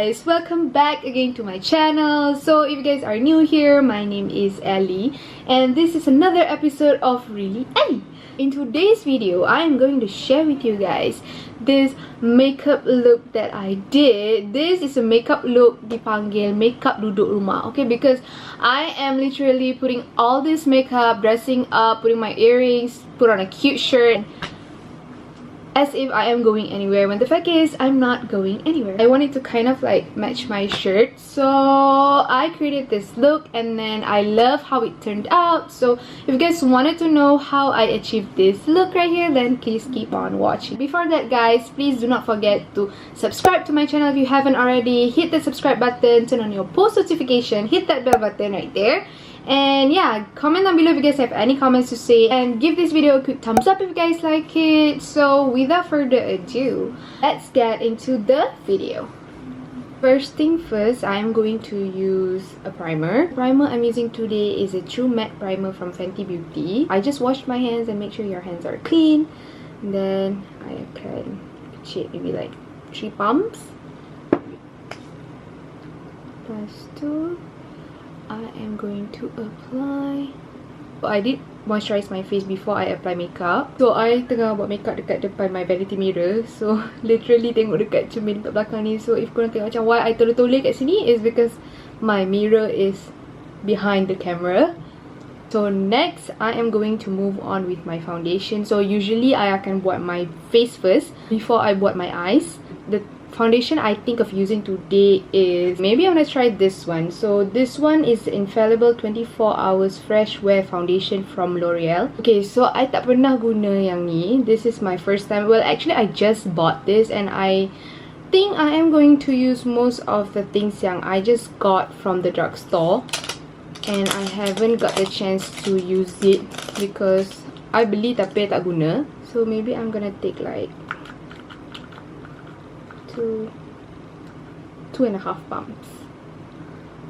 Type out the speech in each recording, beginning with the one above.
guys, welcome back again to my channel. So if you guys are new here, my name is Ellie and this is another episode of Really Ellie. In today's video, I am going to share with you guys this makeup look that I did. This is a makeup look dipanggil makeup duduk rumah, okay? Because I am literally putting all this makeup, dressing up, putting my earrings, put on a cute shirt as if I am going anywhere, when the fact is I'm not going anywhere. I wanted to kind of like match my shirt, so I created this look and then I love how it turned out. So if you guys wanted to know how I achieved this look right here, then please keep on watching. Before that guys, please do not forget to subscribe to my channel if you haven't already. Hit the subscribe button, turn on your post notification, hit that bell button right there. And yeah, comment down below if you guys have any comments to say, and give this video a quick thumbs up if you guys like it. So without further ado, let's get into the video. First thing first, I am going to use a primer. The primer I'm using today is a True Matte Primer from Fenty Beauty. I just washed my hands, and make sure your hands are clean. And then I can shade maybe like 3 pumps. Plus 2. I am going to apply. I did moisturize my face before I apply makeup. So I tengah buat makeup dekat depan my vanity mirror. So literally tengok dekat cermin kat belakang ni. So if korang tengok macam why I toleh-toleh kat sini is because my mirror is behind the camera. So next, I am going to move on with my foundation. So usually I akan buat my face first before I buat my eyes. The foundation I think of using today is, maybe I'm gonna try this one. So this one is Infallible 24 Hours Fresh Wear Foundation from L'Oreal. Okay, so I tak pernah guna yang ni. This is my first time. Well, actually I just bought this and I think I am going to use most of the things yang I just got from the drugstore, and I haven't got the chance to use it because I beli tapi I tak guna. So maybe I'm gonna take like 2.5 pumps.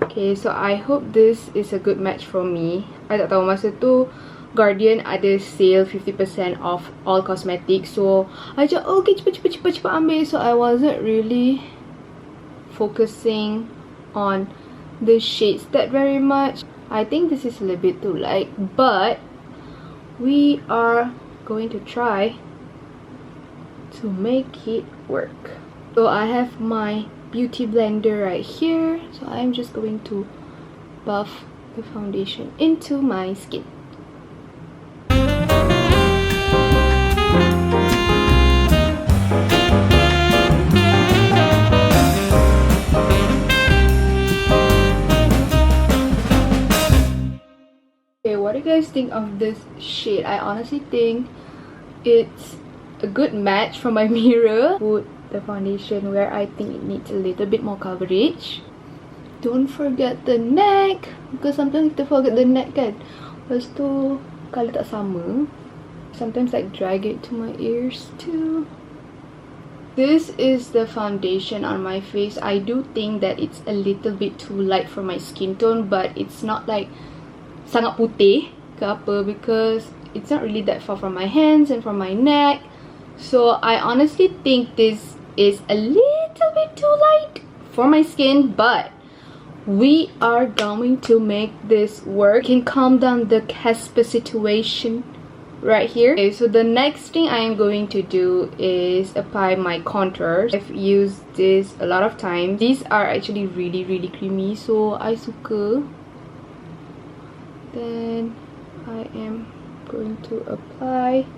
Okay, so I hope this is a good match for me. I tak tahu, masa tu Guardian ada sale 50% off all cosmetics, so I just okay cepat ambil. So I wasn't really focusing on the shades that very much. I think this is a little bit too light, but we are going to try to make it work. So I have my beauty blender right here. So I'm just going to buff the foundation into my skin. Okay, what do you guys think of this shade? I honestly think it's a good match for my mirror. Put the foundation where I think it needs a little bit more coverage. Don't forget the neck, because sometimes kita forget the neck kan. Lepas tu kalau tak sama, sometimes like drag it to my ears too. This is the foundation on my face. I do think that it's a little bit too light for my skin tone, but it's not like sangat putih ke apa, because it's not really that far from my hands and from my neck. So I honestly think this is a little bit too light for my skin, but we are going to make this work. We can calm down the Casper situation right here. Okay, so the next thing I am going to do is apply my contours. I've used this a lot of times. These are actually really creamy, so I suka. Then I am going to apply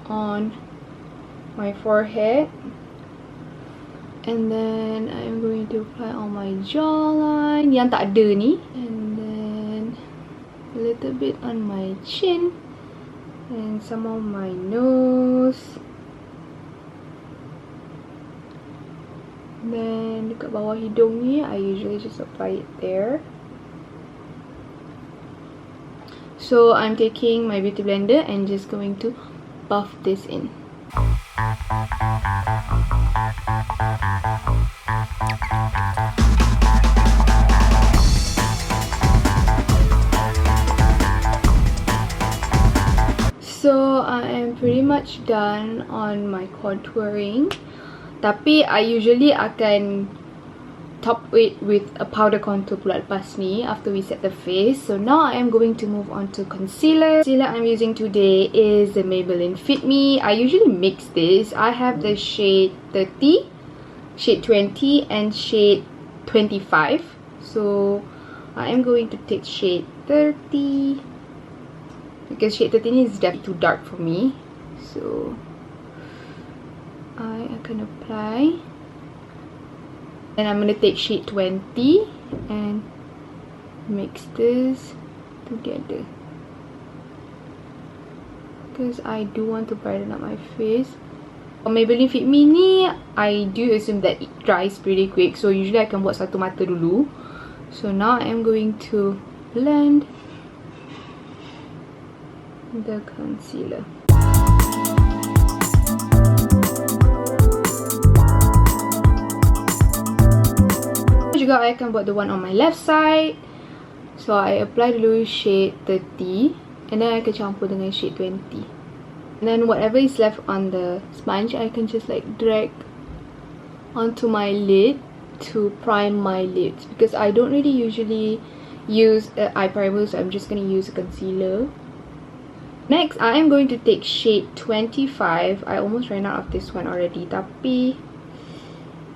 on my forehead, and then I'm going to apply on my jawline yang tak ada ni, and then a little bit on my chin and some on my nose. Then dekat bawah hidung ni, I usually just apply it there. So I'm taking my beauty blender and just going to buff this in. So I am pretty much much done on my contouring. Tapi I usually akan top it with a powder contour pula lepas ni after we set the face. So now I am going to move on to concealer. Concealer I'm using today is the Maybelline Fit Me. I usually mix this. I have the shade 30, shade 20 and shade 25. So I am going to take shade 30 because shade 13 is definitely too dark for me. So I can apply. Then I'm gonna take shade 20 and mix this together because I do want to brighten up my face. For Maybelline Fit Me ni, I do assume that it dries pretty quick, so usually I can buat satu mata dulu. So now I am going to blend the concealer. Juga I akan buat the one on my left side. So I apply dulu shade 30 and then I akan campur dengan shade 20. And then whatever is left on the sponge, I can just like drag onto my lid to prime my lids because I don't really usually use eye primer, so I'm just going to use a concealer. Next, I am going to take shade 25. I almost ran out of this one already, tapi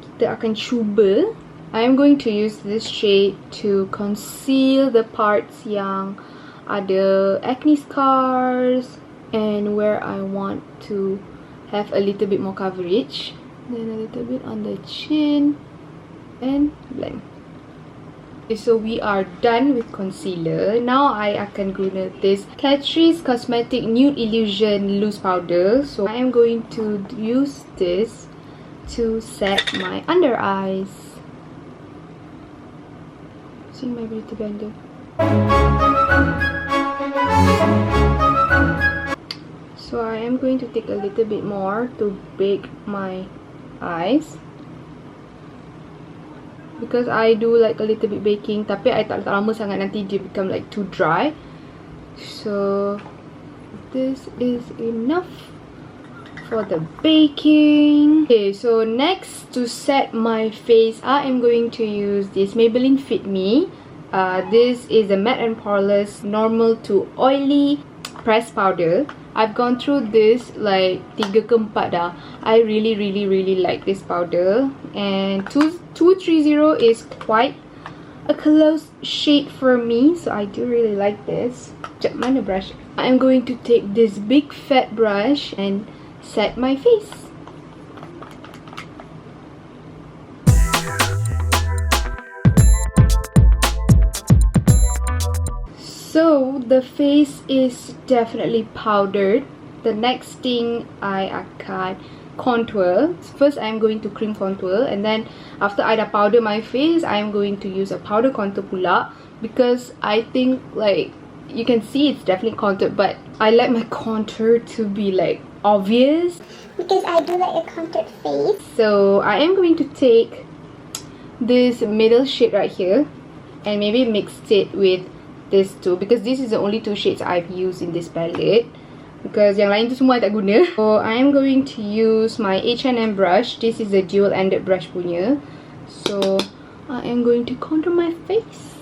kita akan cuba. I am going to use this shade to conceal the parts yang ada acne scars and where I want to have a little bit more coverage. Then a little bit on the chin and blend. Okay, so we are done with concealer. Now I akan guna this Catrice Cosmetic Nude Illusion Loose Powder. So I am going to use this to set my under eyes. Using my beauty blender. So I am going to take a little bit more to bake my eyes because I do like a little bit baking, tapi I tak lama sangat, nanti dia become like too dry. So this is enough for the baking. Okay, so next to set my face, I am going to use this Maybelline Fit Me. This is a matte and poreless normal to oily pressed powder. I've gone through this like 3 ke 4 dah. I really like this powder, and 230 is quite a close shade for me, so I do really like this. Sekejap, mana brush? I am going to take this big fat brush and set my face. So the face is definitely powdered. The next thing I akan contour. First I am going to cream contour, and then after I dah powder my face, I am going to use a powder contour pula because I think like you can see it's definitely contoured, but I like my contour to be like obvious because I do like a contoured face. So I am going to take this middle shade right here and maybe mix it with this too, because this is the only 2 shades I've used in this palette, because yang lain tu semua I tak guna. So I am going to use my H&M brush. This is a dual-ended brush punya. So I am going to contour my face.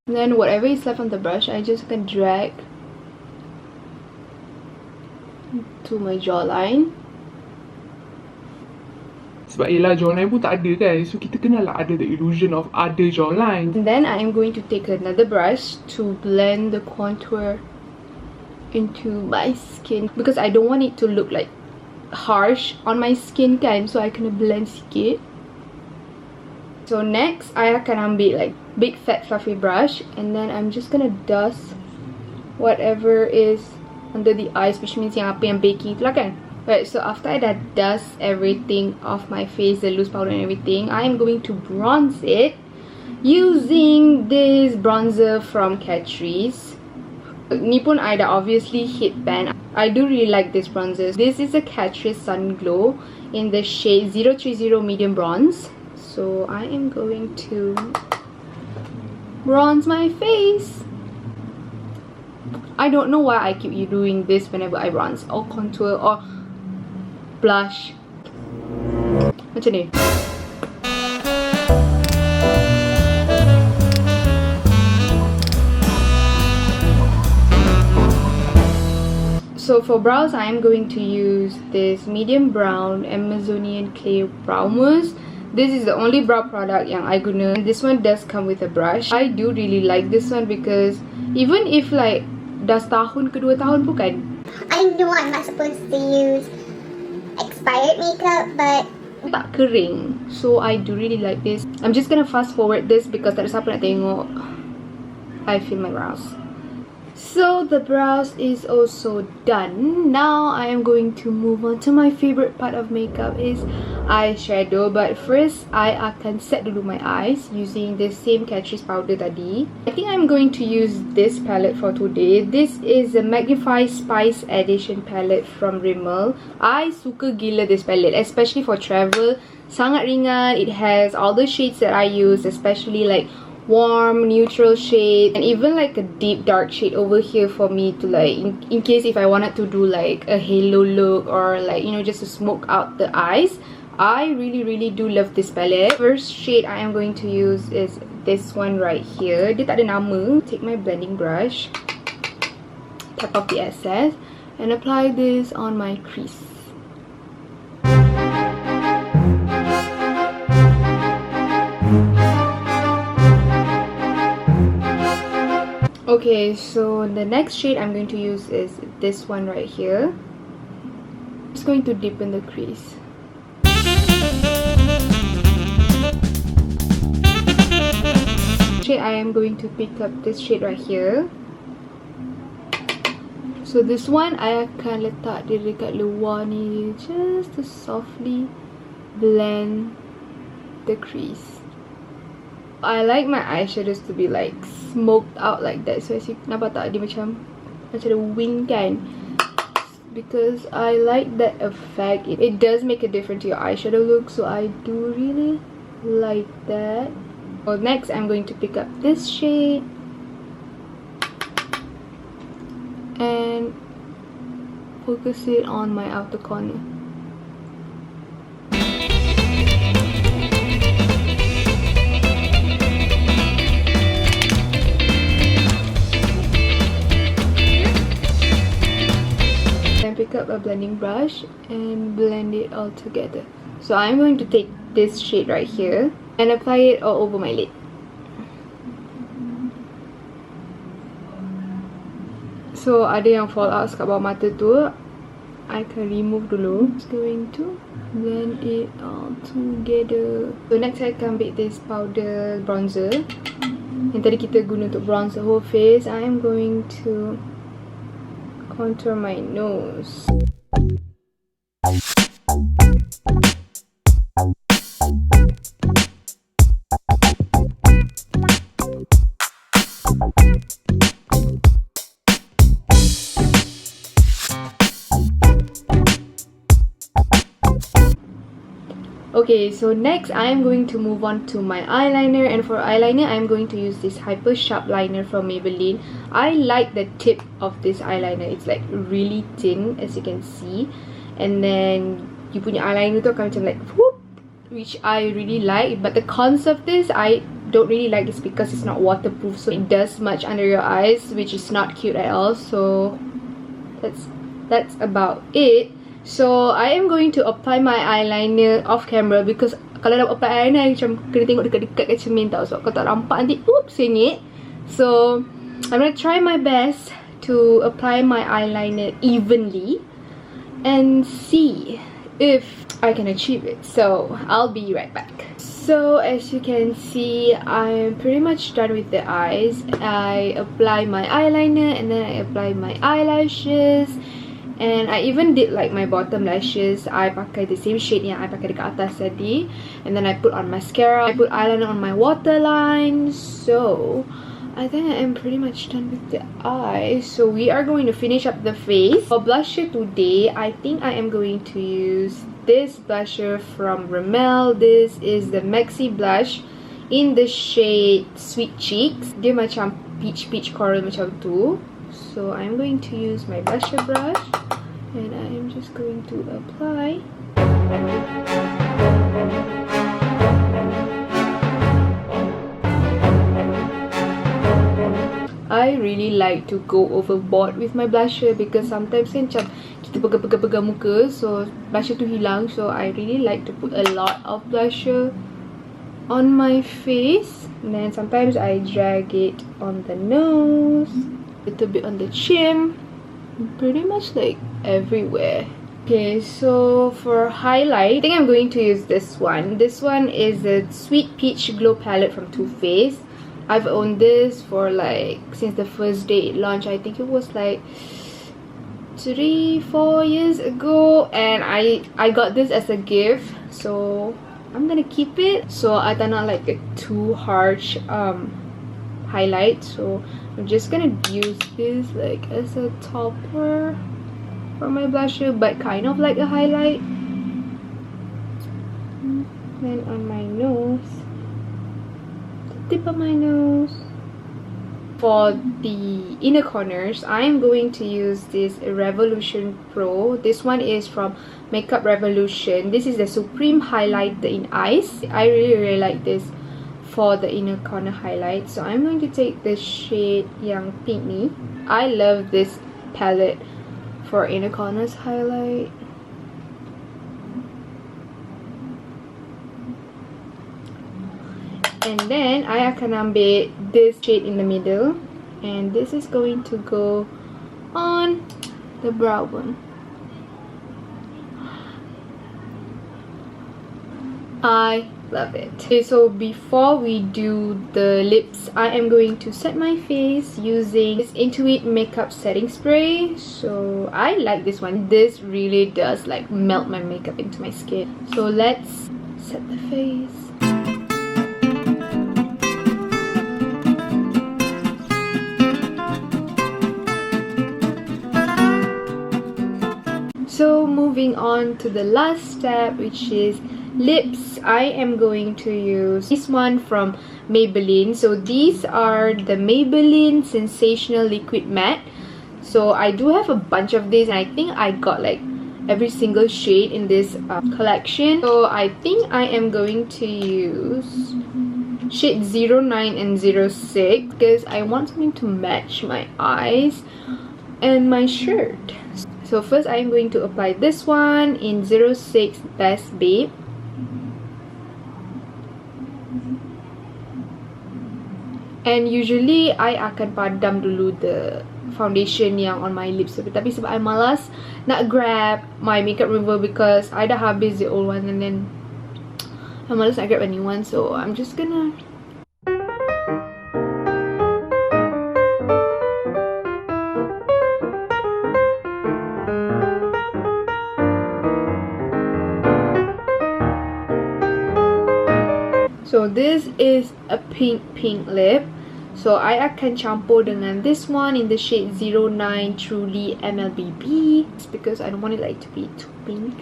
And then whatever is left on the brush, I just can drag to my jawline. Sebab yelah jawline pun tak ada kan, so kita kena lah ada the illusion of ada jawline. And then I am going to take another brush to blend the contour into my skin, because I don't want it to look like harsh on my skin kan, so I kena blend sikit. So next I akan ambil like big fat fluffy brush, and then I'm just gonna dust whatever is under the eyes, which means yang apa yang baking tu lah kan. Right, so after I dust everything off my face, the loose powder and everything, I am going to bronze it using this bronzer from Catrice. Ni pun I dah obviously hit pan. I do really like this bronzer. This is a Catrice Sun Glow in the shade 030 Medium Bronze. So I am going to bronze my face. I don't know why I keep doing this whenever I bronze or contour or blush. Macam ni. So for brows, I am going to use this medium brown Amazonian clay brow mousse. This is the only brow product yang I guna. This one does come with a brush. I do really like this one because even if like dah setahun ke 2 tahun pun kan, I know I'm not supposed to use expired makeup, but tak kering. So I do really like this. I'm just gonna fast forward this because tak ada siapa nak tengok I feel my brows. So the brows is also done. Now I am going to move on to my favorite part of makeup is eyeshadow. But first I akan set dulu my eyes using the same Catrice powder tadi. I think I'm going to use this palette for today. This is a Magnify Spice Edition palette from Rimmel. I suka gila this palette, especially for travel. Sangat ringan. It has all the shades that I use, especially like warm, neutral shade, and even like a deep dark shade over here for me to like in case if I wanted to do like a halo look or like, you know, just to smoke out the eyes. I really do love this palette. First shade I am going to use is this one right here. Dia tak ada nama. Take my blending brush, tap off the excess, and apply this on my crease. Okay, so the next shade I'm going to use is this one right here. I'm just going to deepen the crease. Shade I am going to pick up this shade right here. So this one I akan letak dia dekat luar ni just to softly blend the crease. I like my eyeshadows to be like smoked out like that. So as you nampak tak, dia macam ada wing kan, because I like that effect. It does make a difference to your eyeshadow look, so I do really like that. Well, next I'm going to pick up this shade and focus it on my outer corner. Pick up a blending brush and blend it all together. So I'm going to take this shade right here and apply it all over my lid. So ada yang fall out kat bawah mata tu, I can remove dulu. Just going to blend it all together. So next I akan ambil this powder bronzer yang tadi kita guna untuk bronze the whole face. I am going to contour my nose. Okay, so next I am going to move on to my eyeliner, and for eyeliner I am going to use this Hyper Sharp liner from Maybelline. I like the tip of this eyeliner. It's like really thin, as you can see, and then you punya eyeliner tu akan macam like whoop, which I really like. But the cons of this, I don't really like this because it's not waterproof, so it does smudge under your eyes, which is not cute at all. So that's about it. So I am going to apply my eyeliner off camera because kalau nak apply eyeliner macam kena tengok dekat-dekat kat cermin tau. So kalau tak nampak nanti oops sengit. So I'm gonna try my best to apply my eyeliner evenly and see if I can achieve it. So I'll be right back. So as you can see, I'm pretty much done with the eyes. I apply my eyeliner and then I apply my eyelashes. And I even did like my bottom lashes. I pakai the same shade yang I pakai dekat atas tadi. And then I put on mascara. I put eyeliner on my waterline. So I think I am pretty much done with the eyes. So we are going to finish up the face. For blusher today, I think I am going to use this blusher from Rimmel. This is the Maxi Blush in the shade Sweet Cheeks. Dia macam peach coral macam tu. So I'm going to use my blusher brush and I am just going to apply. I really like to go overboard with my blusher because sometimes kan macam kita pegang muka, so blusher tu hilang. So I really like to put a lot of blusher on my face, and then sometimes I drag it on the nose, a little bit on the chin, pretty much like everywhere. Okay, so for highlight, I think I'm going to use this one. This one is the Sweet Peach Glow Palette from Too Faced. I've owned this for like since the first day it launched. I think it was like 3-4 years ago, and I got this as a gift, so I'm gonna keep it. So I don't like a too harsh highlight, so I'm just gonna use this like as a topper for my blusher, but kind of like a highlight. Then on my nose, tip of my nose. For the inner corners, I am going to use this Revolution Pro. This one is from Makeup Revolution. This is the Supreme Highlighter in Ice. I really like this for the inner corner highlight. So I'm going to take the shade Yang Pink ni. I love this palette for inner corners highlight. And then I akan ambil this shade in the middle, and this is going to go on the brow bone. I love it. Okay, so before we do the lips, I am going to set my face using this Intuit makeup setting spray. So I like this one. This really does like melt my makeup into my skin. So let's set the face. So moving on to the last step, which is lips. I am going to use this one from Maybelline. So these are the Maybelline Sensational Liquid Matte. So I do have a bunch of these, and I think I got like every single shade in this collection. So I think I am going to use shade 09 and 06 because I want something to match my eyes and my shirt. So first I am going to apply this one in 06 Best Babe. And usually I akan padam dulu the foundation yang on my lips, tapi sebab I malas nak grab my makeup remover because I dah habis the old one, and then I malas nak grab a new one, so I'm just gonna So this is a pink lip. So I akan campur dengan this one in the shade 09 Truly MLBB. It's because I don't want it like to be too pink.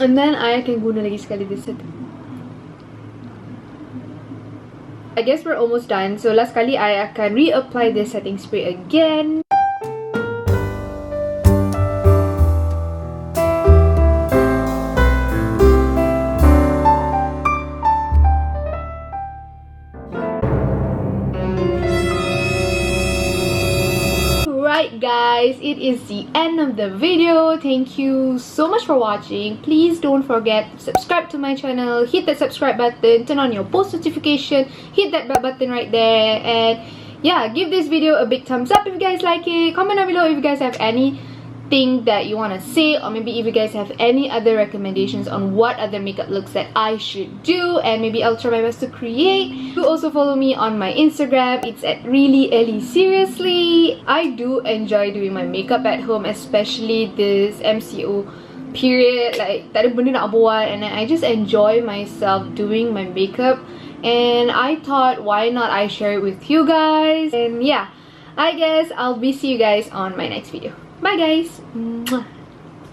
And then I akan guna lagi sekali this set. I guess we're almost done. So last kali I akan reapply this setting spray again. Alright guys, it is the end of the video. Thank you so much for watching. Please don't forget to subscribe to my channel, hit that subscribe button, turn on your post notification, hit that bell button right there, and yeah, give this video a big thumbs up if you guys like it. Comment down below if you guys have anything that you want to say, or maybe if you guys have any other recommendations on what other makeup looks that I should do, and maybe I'll try my best to create. You also follow me on my Instagram. It's at Really Ellie Seriously. I do enjoy doing my makeup at home, especially this MCO period. Like, tak ada benda nak buat, and I just enjoy myself doing my makeup. and I thought why not I share it with you guys. And yeah, I guess I'll be see you guys on my next video. Bye guys. Mwah.